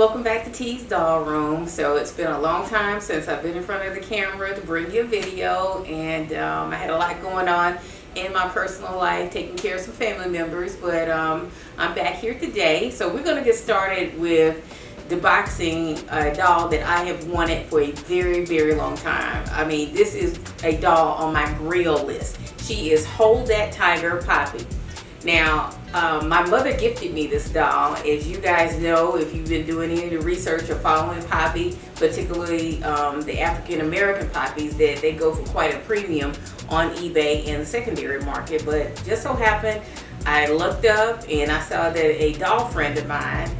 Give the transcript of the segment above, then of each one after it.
welcome back to _T's_Dollroom. So it's been a long time since I've been in front of the camera to bring you a video, and I had a lot going on in my personal life, taking care of some family members, but I'm back here today. So we're going to get started with deboxing a doll that I have wanted for a very long time. I mean, this is a doll on my Grail list. She is Hold That Tiger Poppy. Now, my mother gifted me this doll. As you guys know, if you've been doing any of the research or following Poppy, particularly the African American poppies, that they go for quite a premium on eBay and the secondary market. But just so happened, I looked up and I saw that a doll friend of mine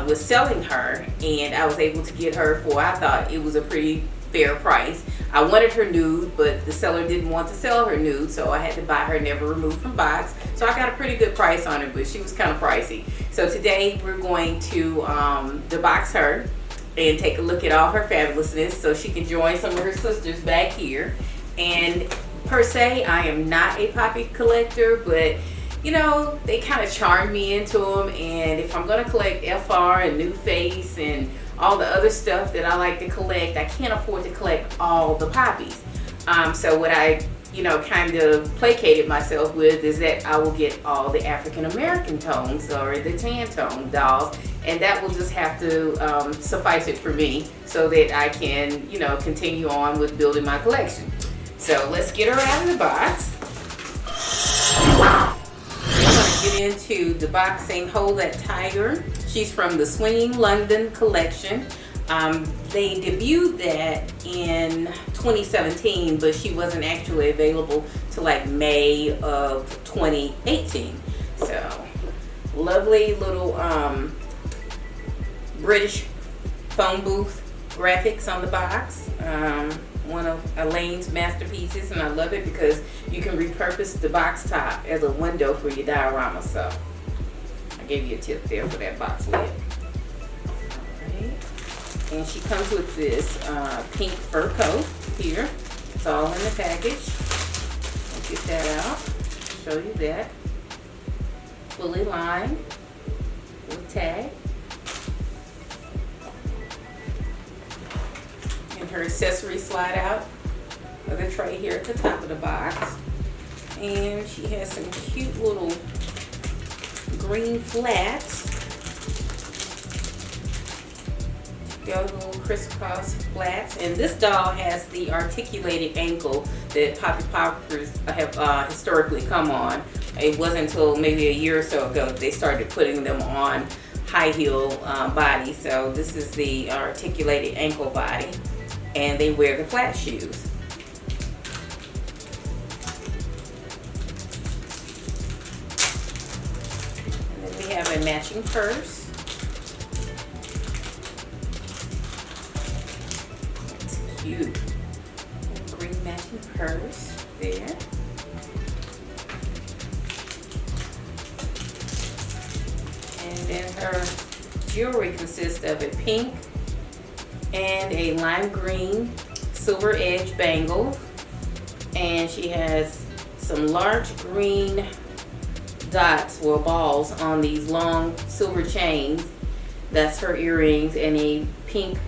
was selling her, and I was able to get her for, I thought it was a pretty fair price. I wanted her nude, but the seller didn't want to sell her nude, so I had to buy her never removed from box. So I got a pretty good price on her, but she was kind of pricey. So today we're going to debox her and take a look at all her fabulousness so she can join some of her sisters back here. And per se, I am not a poppy collector, but you know, they kind of charm me into them. And if I'm going to collect FR and New Face and all the other stuff that I like to collect, I can't afford to collect all the poppies. So what I, kind of placated myself with is that I will get all the African American tones or the tan tone dolls, and that will just have to suffice it for me so that I can, continue on with building my collection. So let's get her out of the box. Get into the boxing Hold That Tiger. She's from the Swinging London collection. They debuted that in 2017, but she wasn't actually available till like May of 2018. So lovely little British phone booth graphics on the box. One of Elaine's masterpieces, and I love it because you can repurpose the box top as a window for your diorama. So I gave you a tip there for that box lid. Alright. And she comes with this pink fur coat here. It's all in the package. I'll get that out. Show you that. Fully lined with Tack. Her accessory slide out of the tray here at the top of the box, and she has some cute little green flats. Little crisscross flats, and this doll has the articulated ankle that Poppyparkers have historically come on. It wasn't until maybe a year or so ago that they started putting them on high heel body. So this is the articulated ankle body, and they wear the flat shoes. And then we have a matching purse. It's cute. Green matching purse there. And then her jewelry consists of a pink and a lime green silver edge bangle, and she has some large green dots or balls on these long silver chains. That's her earrings, and a pink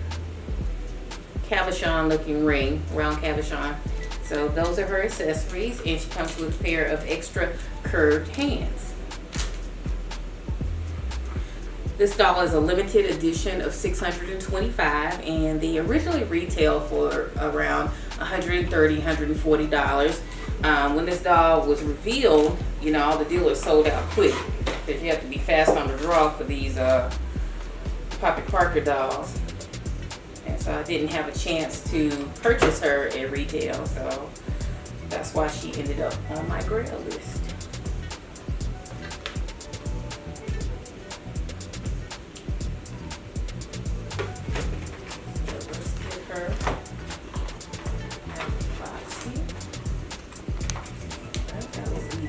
cabochon looking ring, round cabochon. So those are her accessories, and she comes with a pair of extra curved hands. This doll is a limited edition of 625, and they originally retail for around $130, $140. When this doll was revealed, all the dealers sold out quick, because you have to be fast on the draw for these Poppyparker dolls. And so I didn't have a chance to purchase her at retail, so that's why she ended up on my Grail list.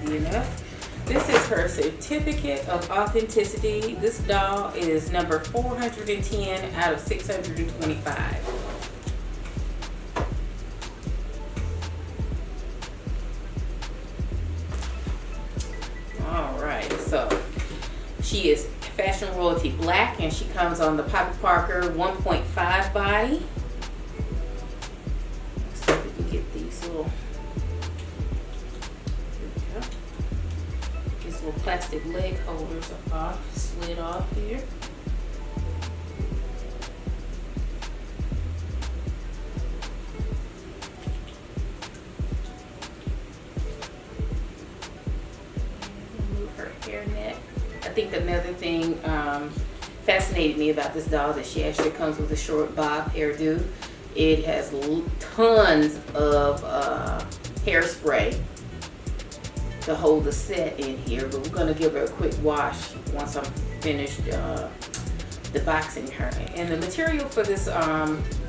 Enough. This is her certificate of authenticity. This doll is number 410 out of 625. All right, so She is Fashion Royalty Black, and she comes on the Poppyparker 1.5 body. Let's see if we can get these little, these little plastic leg holders off, slid off here. Move her hairnet. I think another thing fascinated me about this doll that she actually comes with a short bob hairdo. It has tons of hairspray to hold the set in here, but we're gonna give her a quick wash once I'm finished deboxing her. And the material for this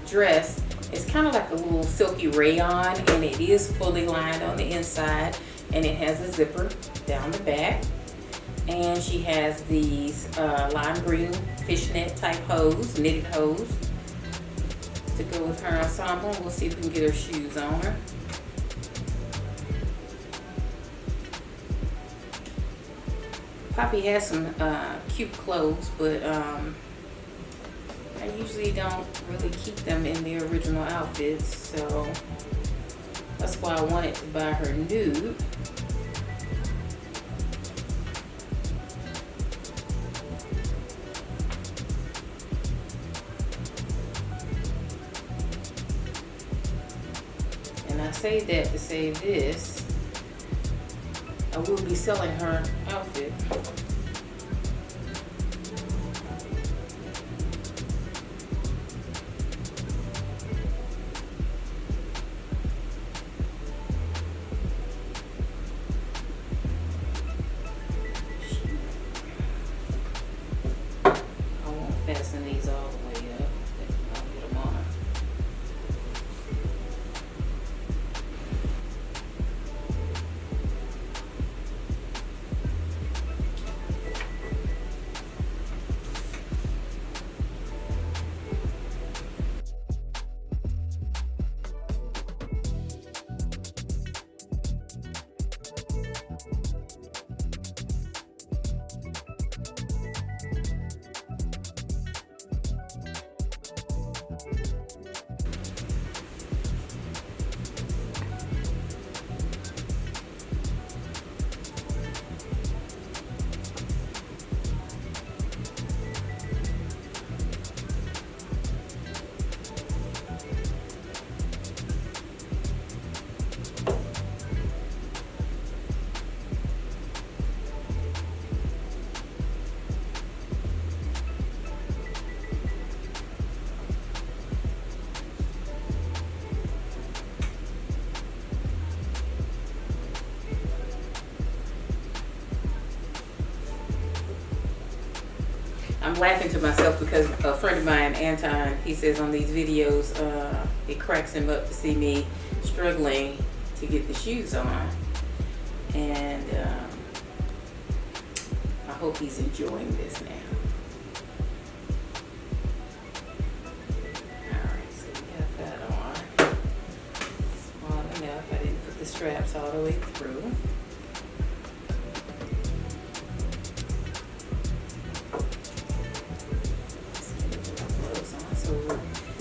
dress is kind of like a little silky rayon, and it is fully lined on the inside, and it has a zipper down the back. And she has these lime green fishnet type hose, knitted hose, to go with her ensemble. We'll see if we can get her shoes on her. Poppy has some cute clothes, but I usually don't really keep them in their original outfits, so that's why I wanted to buy her nude. And I say that to say this, I will be selling her outfit. I won't fasten these all the way up. I'll get them on her. I'm laughing to myself because a friend of mine, Anton, he says on these videos, it cracks him up to see me struggling to get the shoes on. And I hope he's enjoying this now. Alright, so we got that on. Small enough. I didn't put the straps all the way through.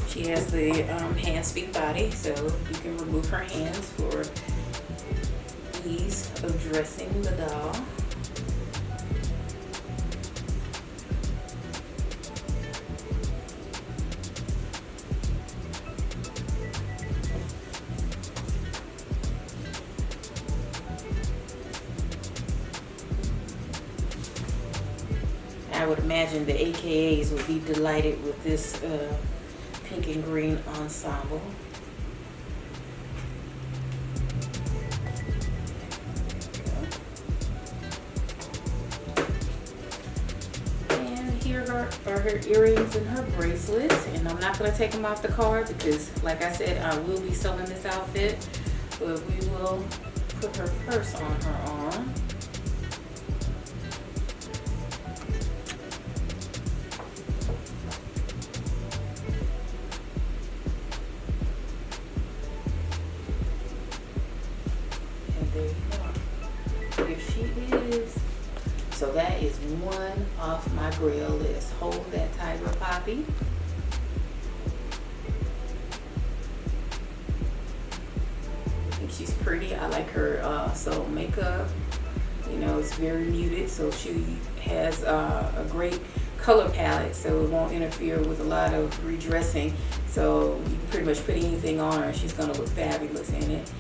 She has the hand-speak body, so you can remove her hands for ease of dressing the doll. I would imagine the AKAs would be delighted with this pink and green ensemble. And here are her earrings and her bracelets. And I'm not going to take them off the card because, like I said, I will be selling this outfit. But we will put her purse on her arm. So that is one off my Grail list. Hold that Tiger Poppy. I think she's pretty. I like her so makeup. You know, it's very muted, so she has a great color palette, so it won't interfere with a lot of redressing. So you can pretty much put anything on her, she's gonna look fabulous in it.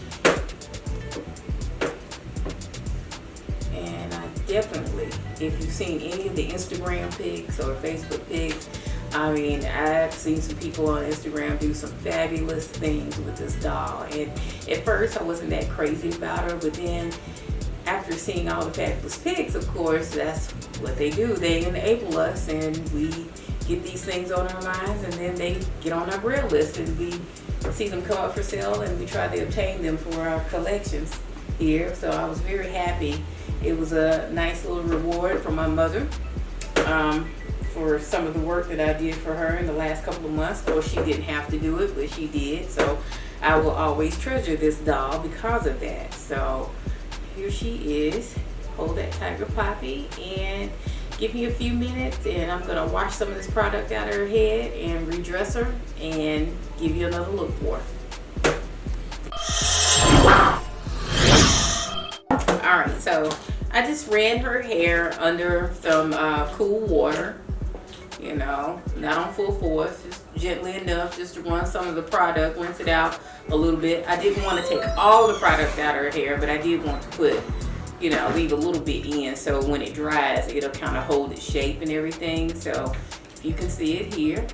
And I definitely, if you've seen any of the Instagram pics or Facebook pics, I mean, I've seen some people on Instagram do some fabulous things with this doll. And at first I wasn't that crazy about her, but then after seeing all the fabulous pics, of course, that's what they do. They enable us, and we get these things on our minds, and then they get on our Grail list, and we see them come up for sale, and we try to obtain them for our collections here. So I was very happy. It was a nice little reward from my mother for some of the work that I did for her in the last couple of months. Of course, she didn't have to do it, but she did. So I will always treasure this doll because of that. So here she is. Hold that Tiger Poppy, and give me a few minutes, and I'm gonna wash some of this product out of her head and redress her and give you another look for her. All right, so I just ran her hair under some cool water, you know, not on full force, just gently enough just to run some of the product, rinse it out a little bit. I didn't want to take all the product out of her hair, but I did want to put, you know, leave a little bit in, so when it dries, it'll kind of hold its shape and everything. So if you can see it here,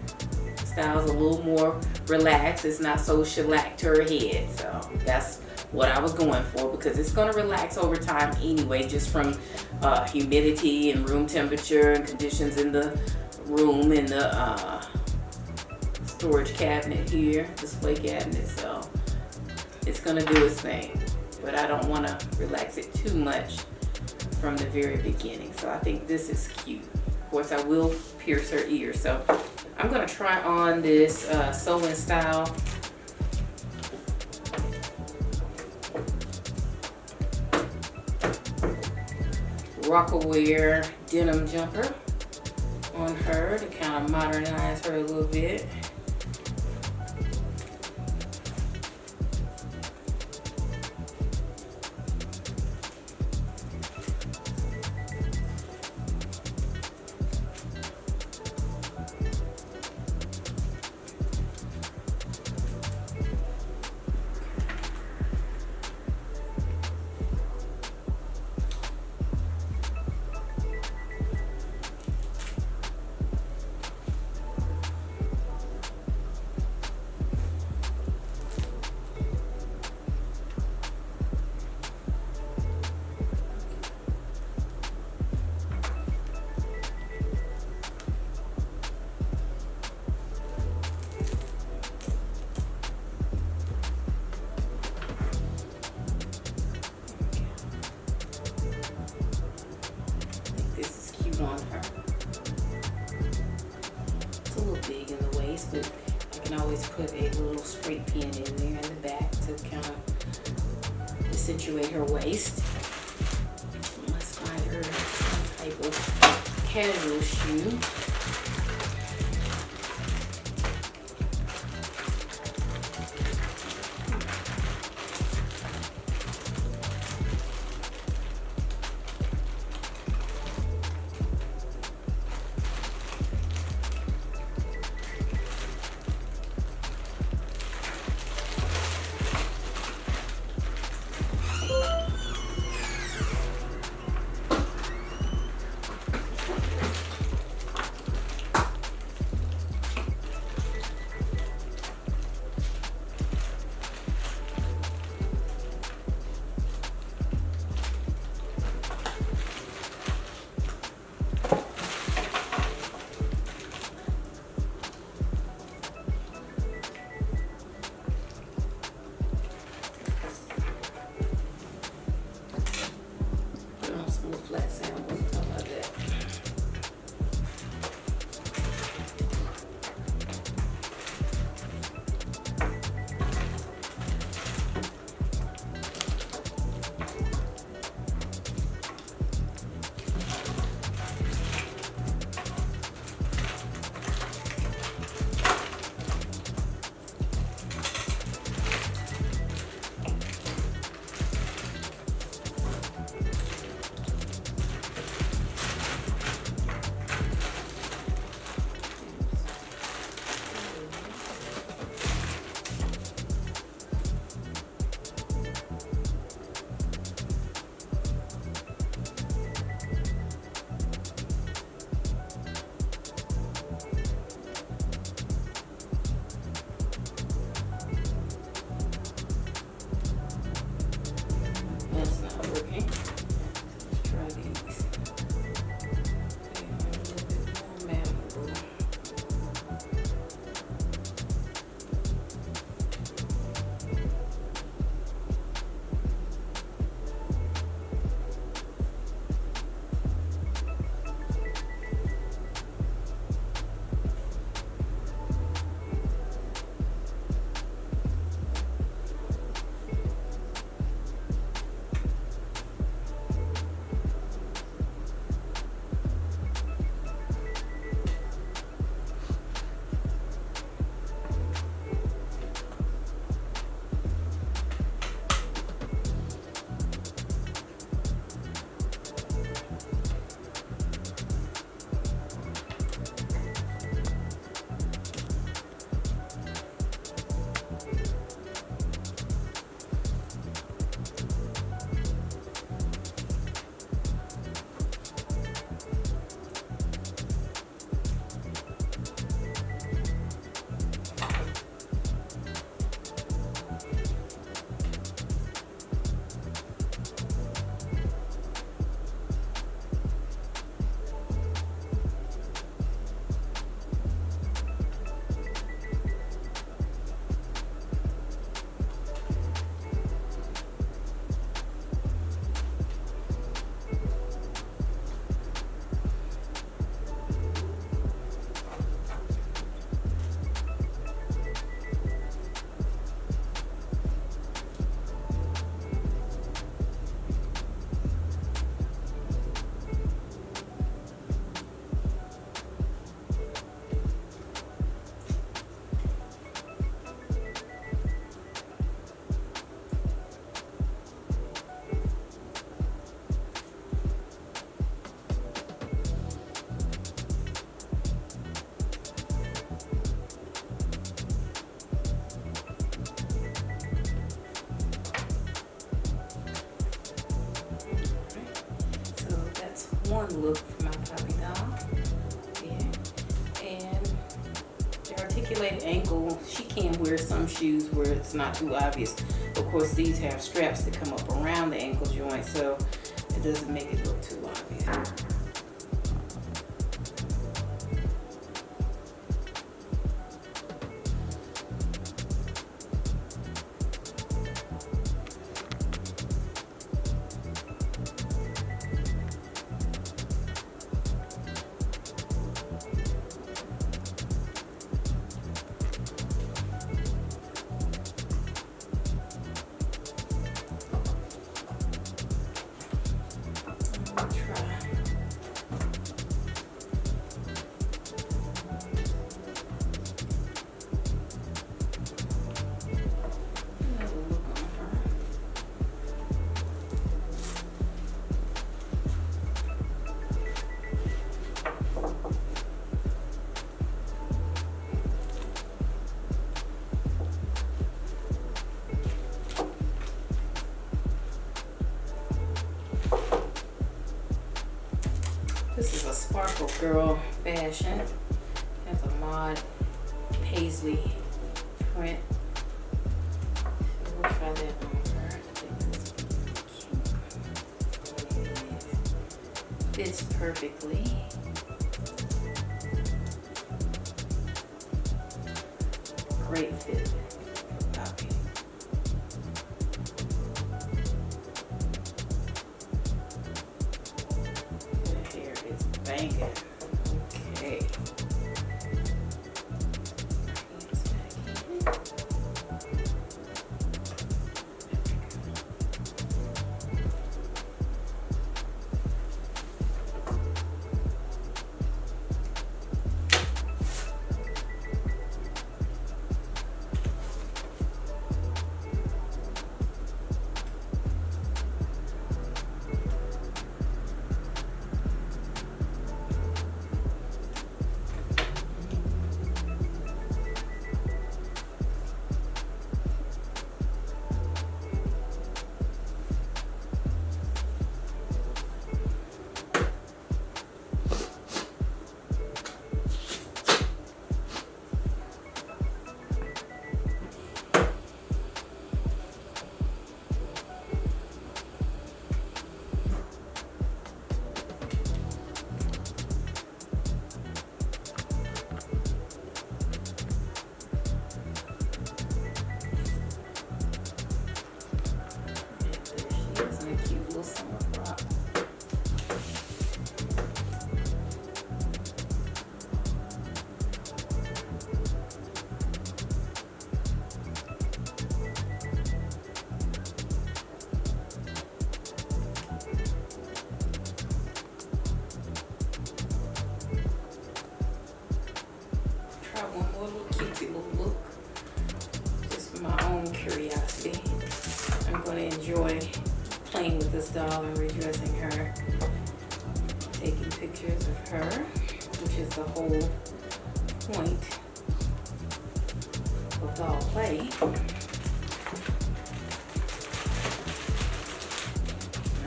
the style's a little more relaxed. It's not so shellac to her head. So that's what I was going for, because it's going to relax over time anyway, just from humidity and room temperature and conditions in the room, in the storage cabinet here, display cabinet. So it's going to do its thing, but I don't want to relax it too much from the very beginning. So I think this is cute. Of course, I will pierce her ear. So I'm going to try on this sewing style Rockaware denim jumper on her to kind of modernize her a little bit. On her. It's a little big in the waist, but I can always put a little straight pin in there in the back to kind of accentuate her waist. Let's find her some type of casual shoe. one look for my Poppy doll. Yeah. And the articulated ankle, she can wear some shoes where it's not too obvious. Of course, these have straps that come up around the ankle joint, so it doesn't make it look too obvious. This is a Sparkle Girl fashion. Has a mod paisley print. So we'll try that on her. I think this is cute. Fits perfectly. Great fit. Poppy. Banging. Okay. Enjoy playing with this doll and redressing her, taking pictures of her, which is the whole point of doll play.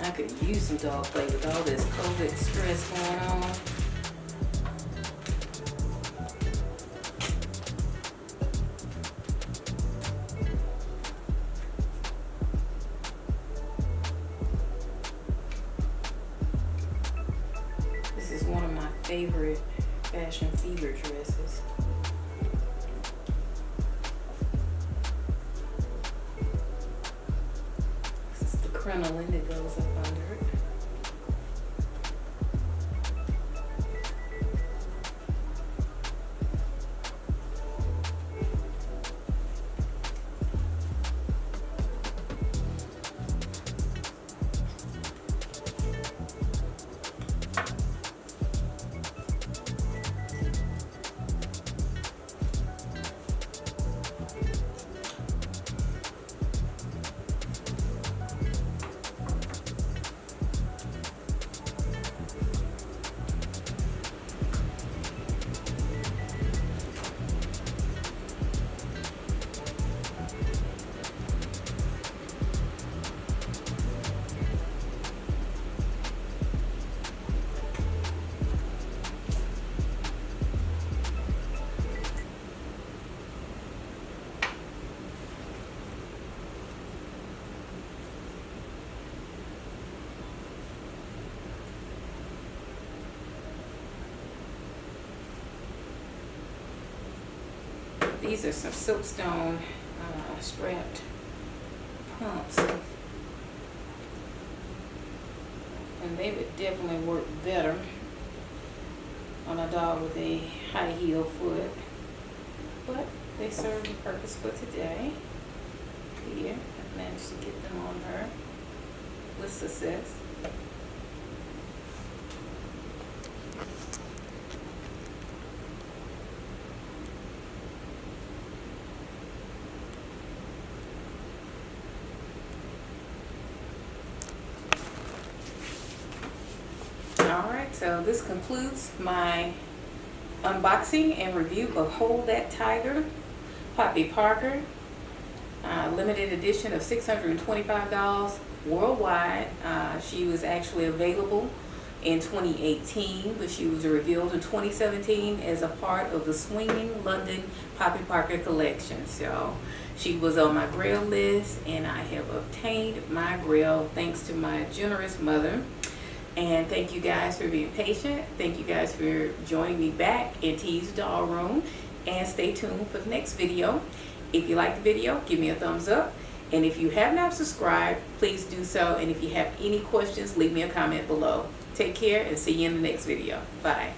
I could use some doll play with all this COVID stress going on. One of my favorite fashion fever dresses. This is the crinoline that goes up under it. These are some silkstone strapped pumps, and they would definitely work better on a dog with a high heel foot, but they serve the purpose for today. Here, I managed to get them on her with success. Alright, so this concludes my unboxing and review of Hold That Tiger Poppyparker, limited edition of $625 worldwide. She was actually available in 2018, but she was revealed in 2017 as a part of the Swinging London Poppyparker collection. So she was on my Grail list, and I have obtained my Grail thanks to my generous mother. And thank you guys for being patient. Thank you guys for joining me back in T's Doll Room. And stay tuned for the next video. If you like the video, give me a thumbs up. And if you have not subscribed, please do so. And if you have any questions, leave me a comment below. Take care and see you in the next video. Bye.